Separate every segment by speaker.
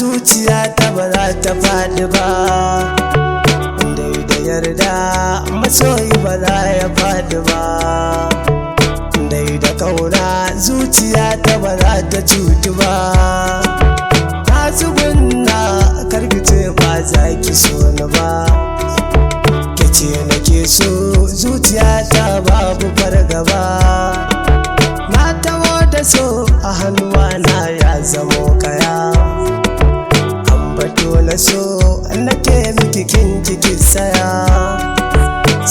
Speaker 1: zuciya ta ba za ta faɗi ba, dai da yarda masoyi ba za ya faɗi ba, dai da kauna zuciya ta ba za ta cutu ba. Ta tsugunna karkice ba za ki so ni ba, kace nake so zuciya ta babu fargaba. Na taho da so a hannuwa na ya zamo kaya, ambato na so nake miki kin kiki saya.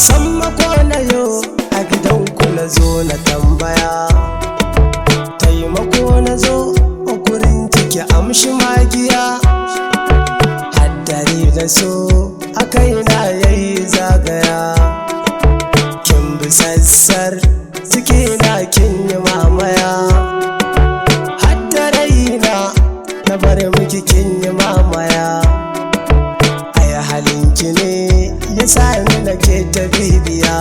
Speaker 1: Sammako na yo a gidanku na zo na tambaya, taimako na zo a gurin kiki amshi magiya. Haddari na so a kaina yayi zagaya, kin bi sassar cikina kin yi mamaya. Haddaraina na bar miki kin yi mamaya, ai halinki ne ya sani nake ta bibiya.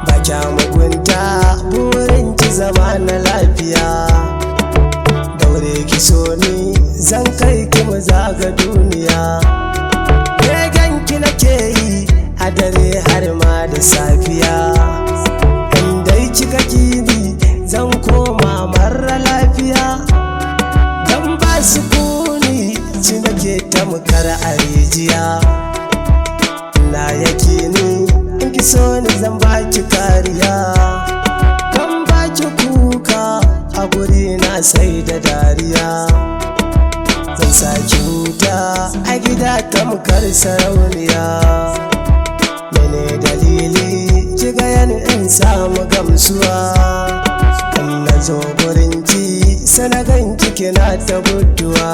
Speaker 1: Ba kya mugunta burin ki zama na lafiya, daure ki so ni zan kai ki mu zaga duniya. Begen ki nake yi a dare har ma da safiya, indai kika kini zan koma mara lafiya. Dan ba sukuni ci nake tamkar a rijiya, na yakini in ki so ni zan baki kariya. Kan baki kuka a guri na sai da dariya, zan saki huta a gida tamkar sarauniya. Mene dalili kiga yan in samu gamsuwa, in na zo gurin ki sanagan kina ta budduwa.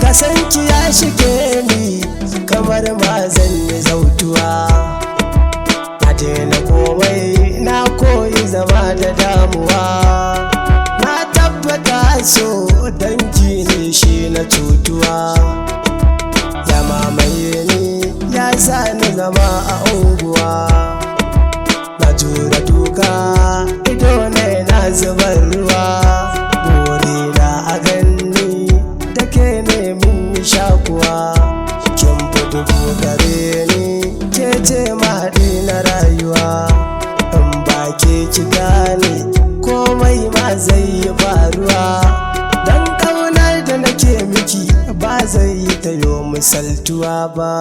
Speaker 1: Gasanki ya shige ni kamar ma zan yi zautuwa, na daina komai na koyi zama da damuwa. Na tabbata so dangi ne shi na cutuwa, ya mamaye ni ya sa ni zama a unguwa. Na jura duka ido ne na zubar ruwa, burina a ganni da ke ne mun yi shakuwa. Kin fito gare ni ke ce mahaɗi na rayuwa, in ba ke ki gane komai ma zai yi faruwa. Dan ƙaunar da nake miki ba zai yi ta yo misaltuwa ba.